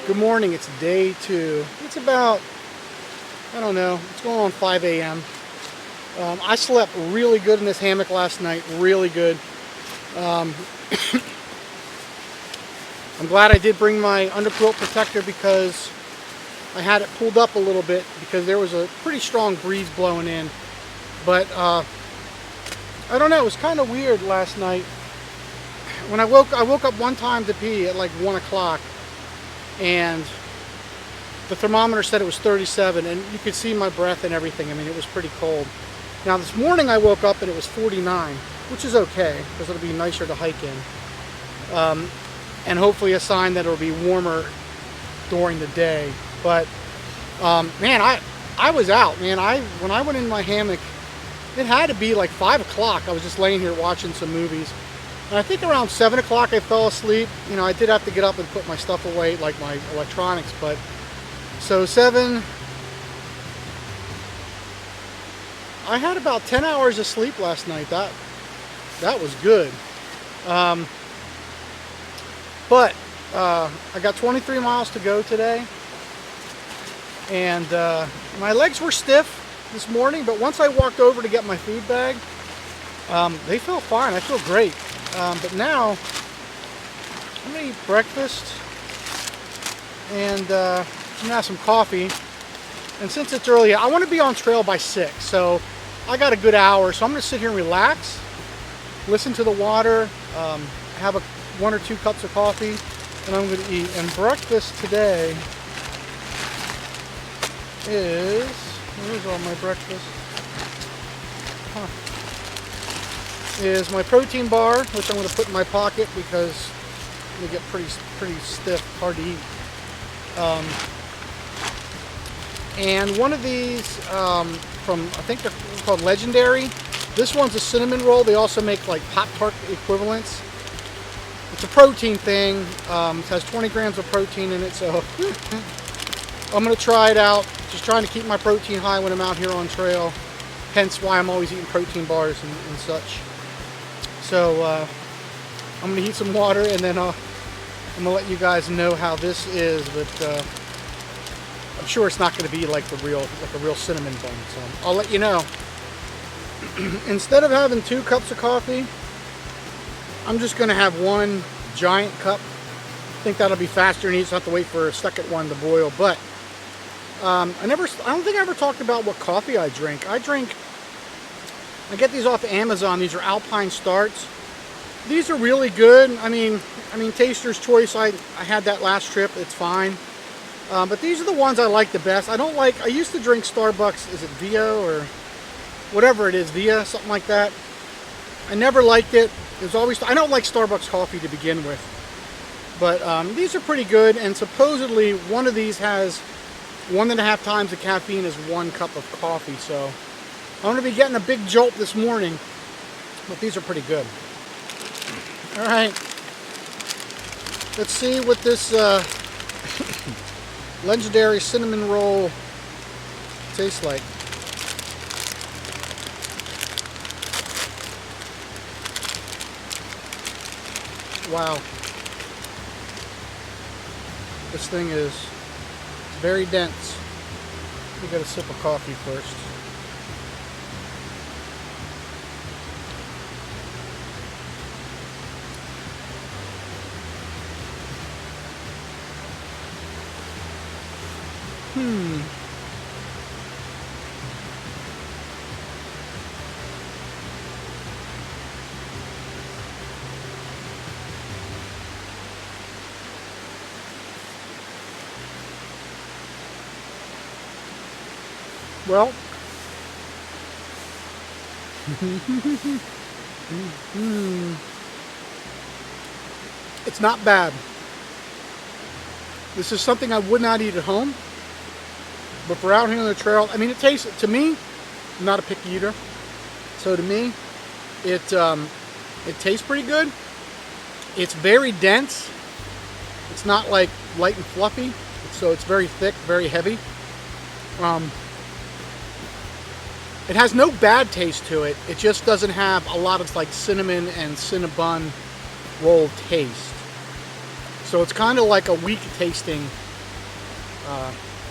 Good morning, it's day 2. It's about, I don't know, it's going on 5 a.m. I slept really good in this hammock last night, really good. I'm glad I did bring my underquilt protector because I had it pulled up a little bit because there was a pretty strong breeze blowing in. But I don't know, it was kind of weird last night. When I woke up one time to pee at like 1 o'clock, and the thermometer said it was 37, and you could see my breath and everything. I mean, it was pretty cold. Now this morning I woke up and it was 49, which is okay because it'll be nicer to hike in, and hopefully a sign that it'll be warmer during the day. But man, I was out, man. When I went in my hammock, it had to be like 5 o'clock. I was just laying here watching some movies. And I think around 7 o'clock I fell asleep. You know, I did have to get up and put my stuff away, like my electronics, but so 7, I had about 10 hours of sleep last night. That was good. But I got 23 miles to go today, and my legs were stiff this morning, but once I walked over to get my food bag, they felt fine. I feel great. But now I'm gonna eat breakfast, and I'm gonna have some coffee. And since it's early, I want to be on trail by 6, so I got a good hour. So I'm gonna sit here and relax, listen to the water, have 1 or 2 cups of coffee, and I'm gonna eat. And breakfast today is, where's all my breakfast? Is my protein bar, which I'm going to put in my pocket because they get pretty stiff, hard to eat. And one of these from, I think they're called Legendary. This one's a cinnamon roll. They also make like Pop-Tart equivalents. It's a protein thing. It has 20 grams of protein in it, so I'm going to try it out. Just trying to keep my protein high when I'm out here on trail. Hence why I'm always eating protein bars and such. So I'm going to heat some water, and then I'm going to let you guys know how this is. But I'm sure it's not going to be like a real cinnamon bun. So I'll let you know. Instead of having 2 cups of coffee, I'm just going to have 1 giant cup. I think that'll be faster, and you just have to wait for a second one to boil. But I don't think I ever talked about what coffee I drink. I get these off of Amazon. These are Alpine Starts. These are really good. I mean, Taster's Choice. I had that last trip. It's fine. But these are the ones I like the best. I used to drink Starbucks. Is it Via or whatever it is? Via, something like that. I never liked it. It was always. I don't like Starbucks coffee to begin with. But these are pretty good. And supposedly one of these has 1.5 times the caffeine as 1 cup of coffee. So I'm going to be getting a big jolt this morning, but these are pretty good. All right, let's see what this Legendary cinnamon roll tastes like. Wow, this thing is very dense. We got a sip of coffee first. Well, it's not bad. This is something I would not eat at home, but for out here on the trail, I mean, it tastes, to me, I'm not a picky eater, so to me, it tastes pretty good. It's very dense. It's not like light and fluffy, so it's very thick, very heavy. It has no bad taste to it. It just doesn't have a lot of like cinnamon and Cinnabon roll taste. So it's kind of like a weak tasting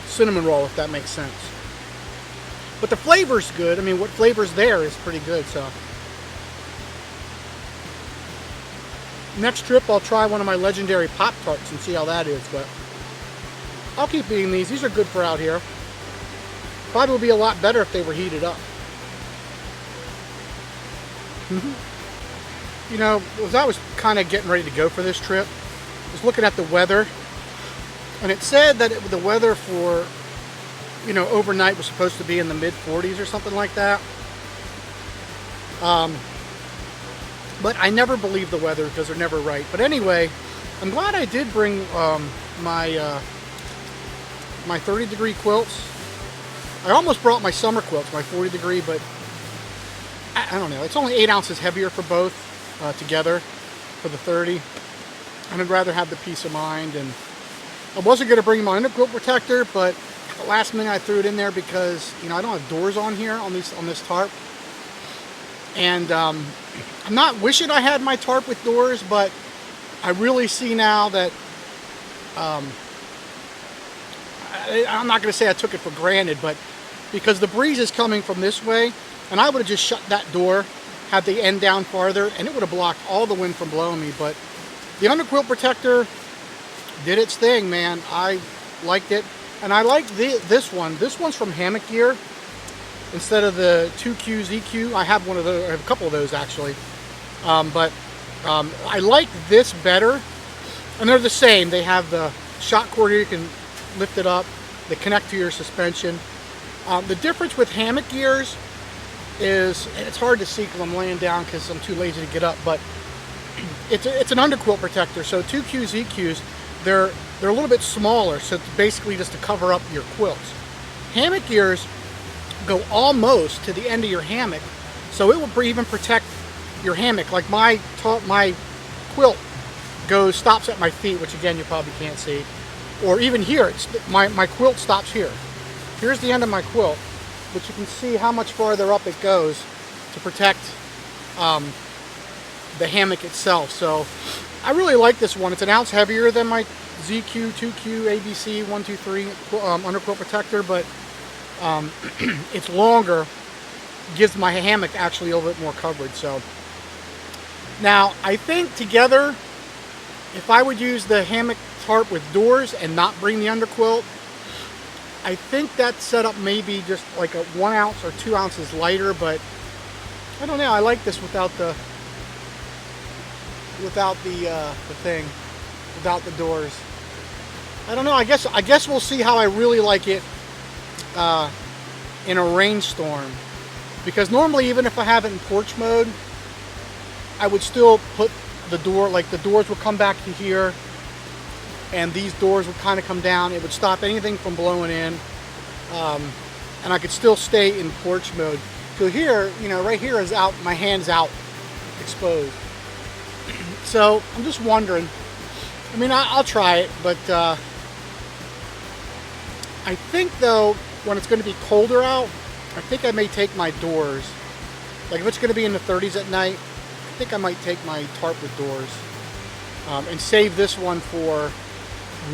cinnamon roll, if that makes sense. But the flavor's good. I mean, what flavor's there is pretty good. So next trip, I'll try one of my legendary Pop-Tarts and see how that is. But I'll keep eating these. These are good for out here. Probably would be a lot better if they were heated up. You know, as I was kind of getting ready to go for this trip, I was looking at the weather, and it said that the weather for, you know, overnight was supposed to be in the mid-40s or something like that. But I never believe the weather because they're never right. But anyway, I'm glad I did bring my 30-degree quilts. I almost brought my summer quilts, my 40-degree, but I don't know. It's only 8 ounces heavier for both together for the 30. And I'd rather have the peace of mind. And I wasn't going to bring my underquilt protector, but at the last minute I threw it in there because, you know, I don't have doors on here on this tarp. And I'm not wishing I had my tarp with doors, but I really see now that I'm not going to say I took it for granted, but because the breeze is coming from this way, and I would have just shut that door, had the end down farther, and it would have blocked all the wind from blowing me. But the underquilt protector did its thing, man. I liked it. And I like this one. This one's from Hammock Gear instead of the 2Q ZQ. I have one of those. I have a couple of those actually. But I like this better. And they're the same. They have the shot cord here. You can lift it up. They connect to your suspension. The difference with Hammock Gears is, and it's hard to see because I'm laying down because I'm too lazy to get up, but it's an underquilt protector. So 2Q ZQs, they're a little bit smaller, so it's basically just to cover up your quilts. Hammock Gears go almost to the end of your hammock, so it will even protect your hammock. Like my quilt stops at my feet, which again you probably can't see, or even here. My quilt stops here. Here's the end of my quilt, but you can see how much farther up it goes to protect the hammock itself. So I really like this one. It's an ounce heavier than my ZQ, 2Q, ABC, 123 underquilt protector, but it's longer, gives my hammock actually a little bit more coverage. So now I think together, if I would use the hammock tarp with doors and not bring the underquilt, I think that setup may be just like a 1 ounce or 2 ounces lighter, but I don't know. I like this without the thing, without the doors. I don't know. I guess we'll see how I really like it in a rainstorm, because normally even if I have it in porch mode, I would still put the door, like the doors would come back to here, and these doors would kind of come down. It would stop anything from blowing in, and I could still stay in porch mode. So here, you know, right here is out, my hand's out, exposed. So I'm just wondering. I mean, I'll try it, but I think though, when it's going to be colder out, I think I may take my doors. Like if it's going to be in the 30s at night, I think I might take my tarp with doors and save this one for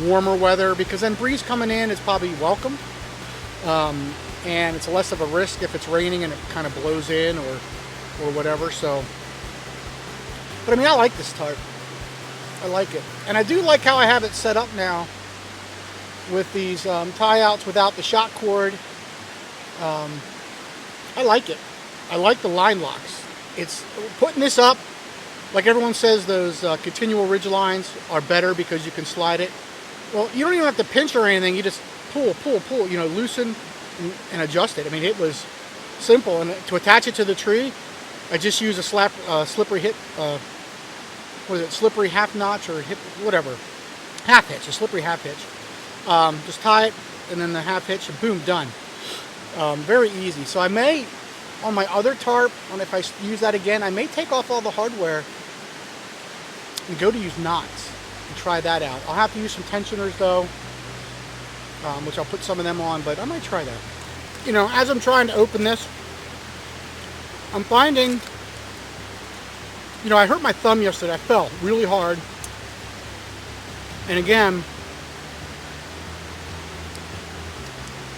warmer weather, because then breeze coming in is probably welcome, and it's less of a risk if it's raining and it kind of blows in or whatever. So, but I mean, I like this tarp. I like it, and I do like how I have it set up now with these tie-outs without the shot cord. I like it. I like the line locks. It's putting this up, like everyone says, those continual ridge lines are better because you can slide it. Well, you don't even have to pinch or anything. You just pull, you know, loosen and adjust it. I mean, it was simple. And to attach it to the tree, I just use a slippery hip, what is it, slippery half notch or hip, whatever, half hitch, a slippery half hitch. Just tie it, and then the half hitch, and boom, done. Very easy. So I may, on my other tarp, if I use that again, I may take off all the hardware and go to use knots and try that out. I'll have to use some tensioners though, which I'll put some of them on, but I might try that. You know, as I'm trying to open this, I'm finding, you know, I hurt my thumb yesterday. I fell really hard. And again,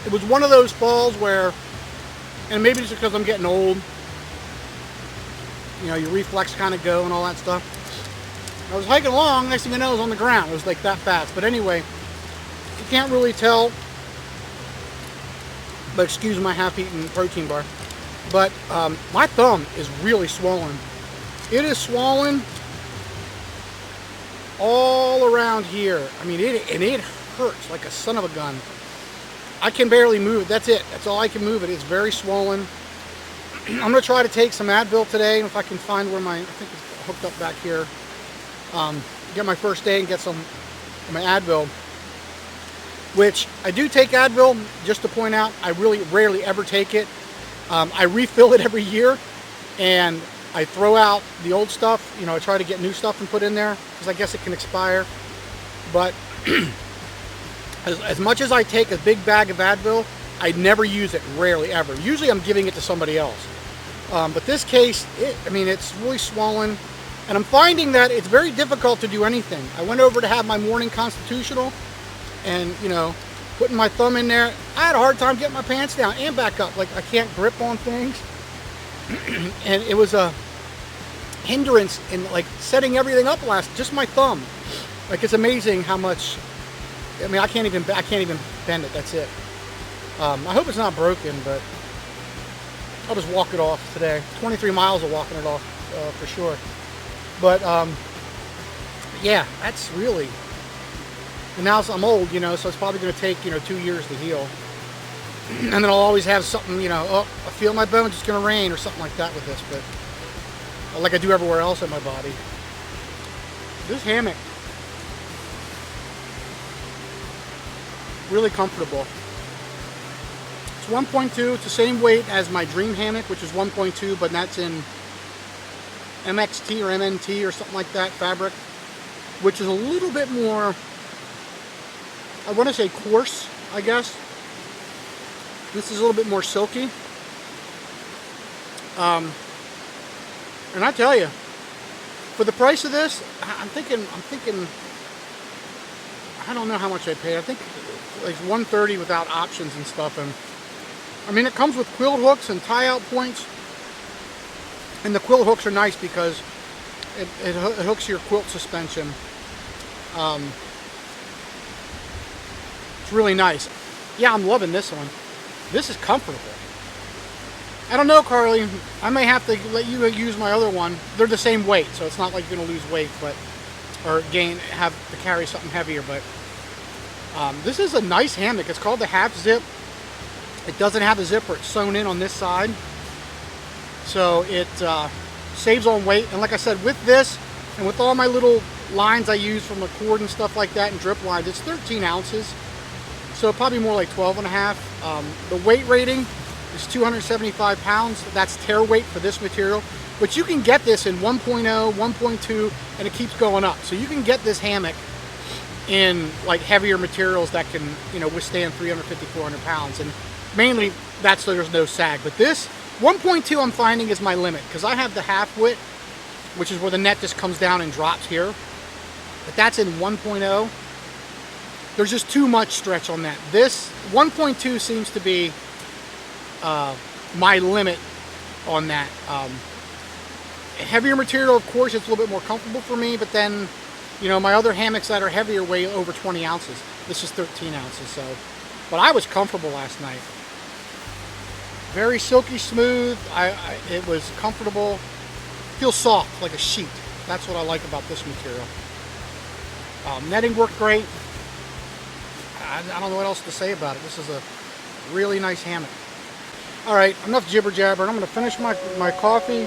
it was one of those falls where, and maybe it's because I'm getting old, you know, your reflex kind of go and all that stuff. I was hiking along, next thing you know, I was on the ground. It was like that fast. But anyway, you can't really tell, but excuse my half-eaten protein bar. But my thumb is really swollen. It is swollen all around here. I mean, it hurts like a son of a gun. I can barely move it. That's it. That's all I can move it. It's very swollen. I'm going to try to take some Advil today, if I can find where I think it's hooked up back here. Get my first day and get some of my Advil. Which, I do take Advil, just to point out, I really rarely ever take it. I refill it every year, and I throw out the old stuff. You know, I try to get new stuff and put in there, because I guess it can expire. But as much as I take a big bag of Advil, I never use it, rarely ever. Usually I'm giving it to somebody else. But this case, I mean, it's really swollen, and I'm finding that it's very difficult to do anything. I went over to have my morning constitutional, and, you know, putting my thumb in there, I had a hard time getting my pants down and back up. Like, I can't grip on things. And it was a hindrance in, like, setting everything up just my thumb. Like, it's amazing how much, I mean, I can't even bend it, that's it. I hope it's not broken, but I'll just walk it off today. 23 miles of walking it off, for sure. But, yeah, that's really, and now I'm old, you know, so it's probably going to take, you know, 2 years to heal. And then I'll always have something, you know, oh, I feel my bones, it's going to rain or something like that with this, but like I do everywhere else in my body. This hammock, really comfortable. It's 1.2, it's the same weight as my dream hammock, which is 1.2, but that's in MXT or MNT or something like that fabric, which is a little bit more, I want to say coarse, I guess. This is a little bit more silky. And I tell you, for the price of this, I'm thinking, I don't know how much I paid. I think like $130 without options and stuff. And I mean, it comes with quilt hooks and tie-out points. And the quilt hooks are nice because it hooks your quilt suspension. It's really nice. Yeah, I'm loving this one. This is comfortable. I don't know, Carly. I may have to let you use my other one. They're the same weight, so it's not like you're going to lose weight, but or have to carry something heavier. But this is a nice hammock. It's called the half zip. It doesn't have a zipper. It's sewn in on this side, so it saves on weight. And like I said, with this and with all my little lines I use from the cord and stuff like that and drip lines, it's 13 ounces. So probably more like 12 and a half. The weight rating is 275 pounds. That's tear weight for this material. But you can get this in 1.0, 1.2, and it keeps going up. So you can get this hammock in like heavier materials that can, you know, withstand 350, 400 pounds. And mainly that's so there's no sag. But this 1.2 I'm finding is my limit, because I have the half width, which is where the net just comes down and drops here. But that's in 1.0. There's just too much stretch on that. This 1.2 seems to be my limit on that. Heavier material, of course, it's a little bit more comfortable for me, but then, you know, my other hammocks that are heavier weigh over 20 ounces. This is 13 ounces, so. But I was comfortable last night. Very silky smooth. It was comfortable. Feels soft, like a sheet. That's what I like about this material. Netting worked great. I don't know what else to say about it. This is a really nice hammock. All right, enough jibber jabber. I'm going to finish my coffee.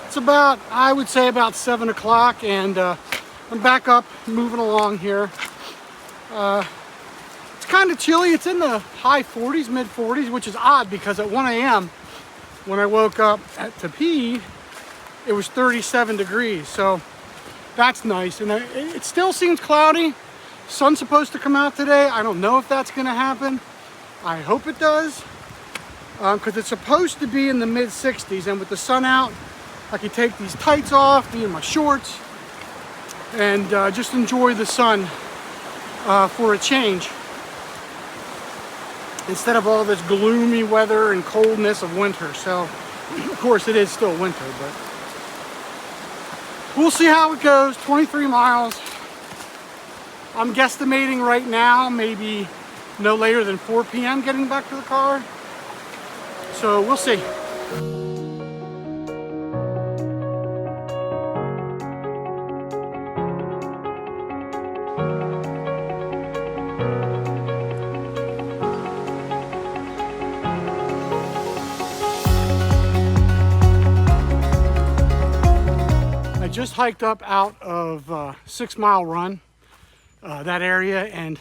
It's about, I would say about 7 o'clock, and I'm back up, moving along here. It's kind of chilly. It's in the high 40s, mid 40s, which is odd because at 1 a.m. when I woke up to pee, it was 37 degrees. So that's nice. And it still seems cloudy. Sun's supposed to come out today. I don't know if that's gonna happen. I hope it does, because it's supposed to be in the mid 60s, and with the sun out, I can take these tights off, be in my shorts, and just enjoy the sun for a change, instead of all this gloomy weather and coldness of winter. So, of course, it is still winter, but we'll see how it goes. 23 miles. I'm guesstimating right now, maybe no later than 4 p.m. getting back to the car. So we'll see. I just hiked up out of 6 Mile Run, that area, and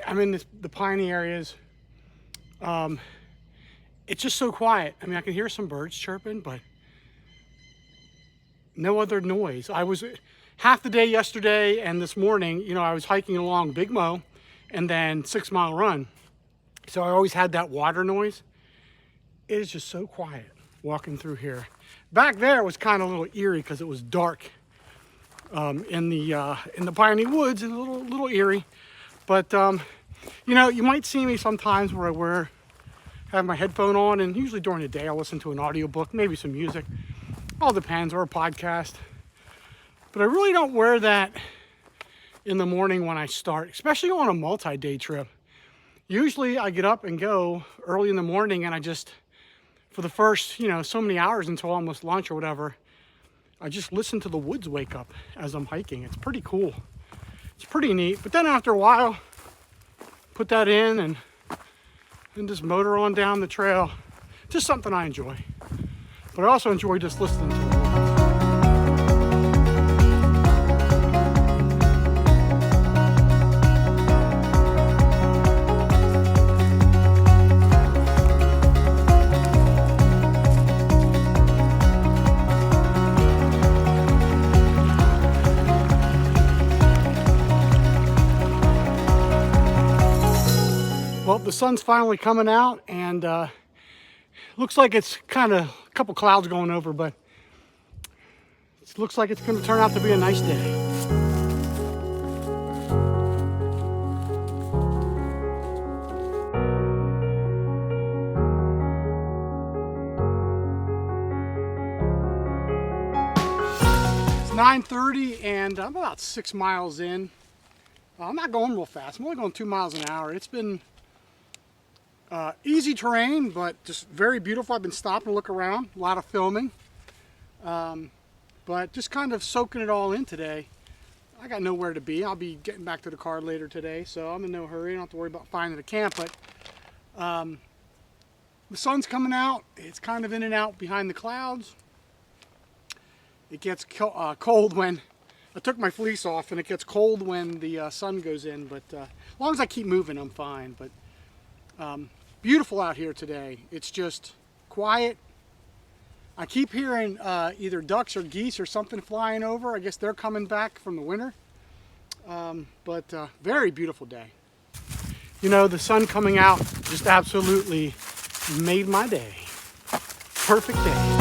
I'm in the piney areas. It's just so quiet. I mean, I can hear some birds chirping, but no other noise. I was half the day yesterday and this morning, you know, I was hiking along Big Mo and then 6 Mile Run. So I always had that water noise. It is just so quiet walking through here. Back there was kind of a little eerie because it was dark in the piney woods, and a little eerie. But you know, you might see me sometimes where I have my headphone on, and usually during the day I'll listen to an audiobook, maybe some music, all depends, or a podcast. But I really don't wear that in the morning when I start, especially on a multi-day trip. Usually I get up and go early in the morning, and I just, for the first, you know, so many hours until almost lunch or whatever, I just listen to the woods wake up as I'm hiking. It's pretty cool. It's pretty neat. But then after a while, put that in and just motor on down the trail. Just something I enjoy. But I also enjoy just listening to it. Well, the sun's finally coming out, and looks like it's kind of a couple clouds going over, but it looks like it's going to turn out to be a nice day. It's 9:30, and I'm about 6 miles in. I'm not going real fast. I'm only going 2 miles an hour. It's been easy terrain, but just very beautiful. I've been stopping to look around, a lot of filming, but just kind of soaking it all in today. I got nowhere to be. I'll be getting back to the car later today, so I'm in no hurry. I don't have to worry about finding a camp, but the sun's coming out. It's kind of in and out behind the clouds. It gets cold when I took my fleece off, and it gets cold when the sun goes in, but as long as I keep moving, I'm fine. But beautiful out here today. It's just quiet. I keep hearing either ducks or geese or something flying over. I guess they're coming back from the winter. But very beautiful day. You know, the sun coming out just absolutely made my day. Perfect day.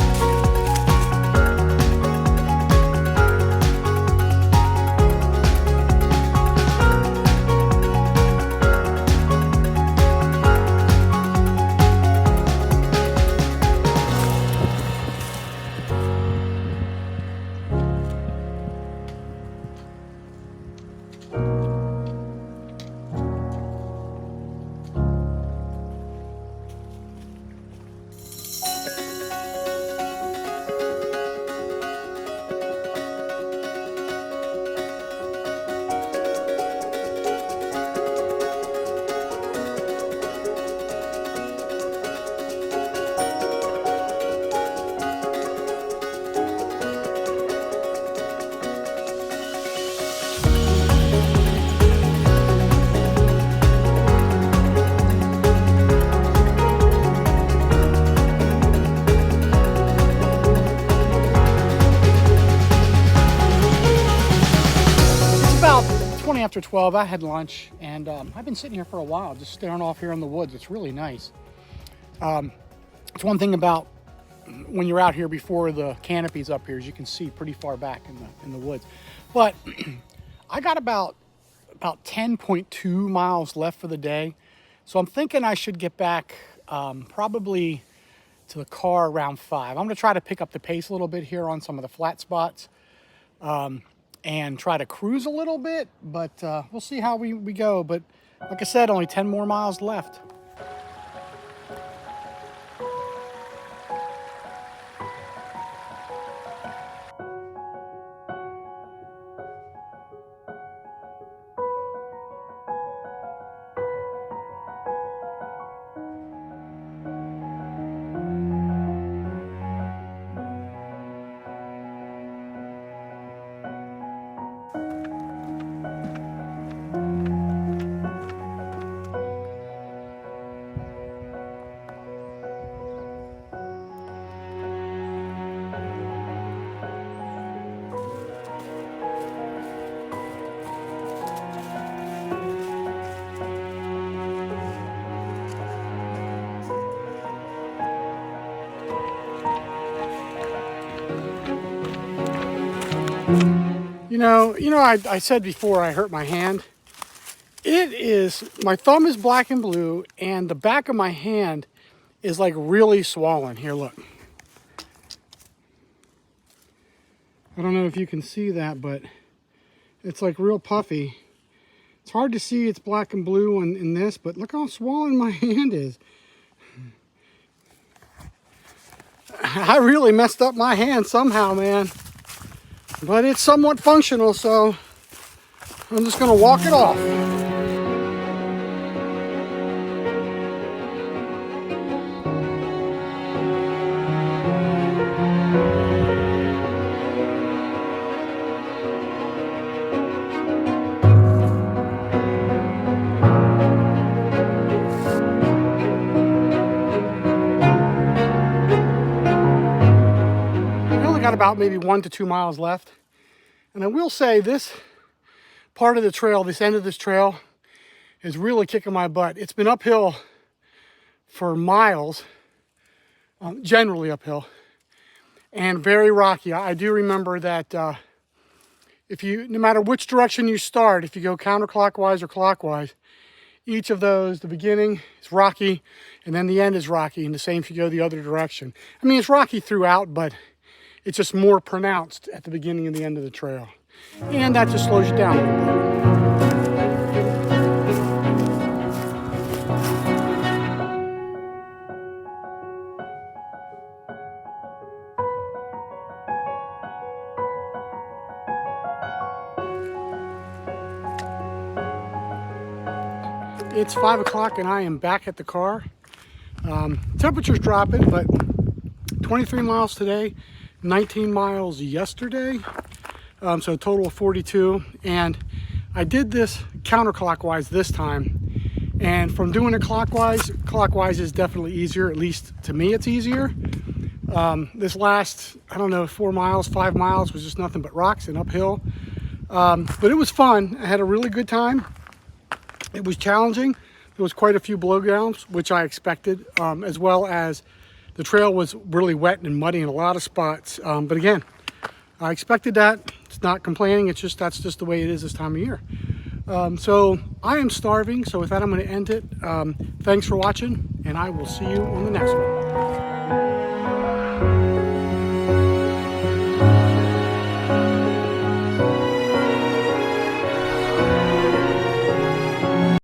20 after 12. I had lunch, and I've been sitting here for a while, just staring off here in the woods. It's really nice. It's one thing about when you're out here before the canopy's up here, is you can see pretty far back in the woods. But I got about 10.2 miles left for the day, so I'm thinking I should get back probably to the car around 5. I'm going to try to pick up the pace a little bit here on some of the flat spots, and try to cruise a little bit, but we'll see how we go. But like I said, only 10 more miles left. I said before I hurt my hand. My thumb is black and blue, and the back of my hand is like really swollen. Here, look. I don't know if you can see that, but it's like real puffy. It's hard to see it's black and blue in this, but look how swollen my hand is. I really messed up my hand somehow, man. But it's somewhat functional, so I'm just going to walk it off. I only got about maybe 1 to 2 miles left. And I will say this part of the trail, this end of this trail, is really kicking my butt. It's been uphill for miles, generally uphill, and very rocky. I do remember that no matter which direction you start, if you go counterclockwise or clockwise, each of those, the beginning is rocky, and then the end is rocky, and the same if you go the other direction. I mean, it's rocky throughout, but it's just more pronounced at the beginning and the end of the trail. And that just slows you down a little bit. It's 5 o'clock and I am back at the car. Temperature's dropping, but 23 miles today, 19 miles yesterday, so a total of 42. And I did this counterclockwise this time, and from doing it clockwise is definitely easier. At least to me it's easier. This last, I don't know, 4 miles, 5 miles was just nothing but rocks and uphill, but it was fun. I had a really good time. It was challenging. There was quite a few blowdowns, which I expected, as well as the trail was really wet and muddy in a lot of spots. But again, I expected that. It's not complaining. That's just the way it is this time of year. So I am starving. So with that, I'm going to end it. Thanks for watching, and I will see you on the next one.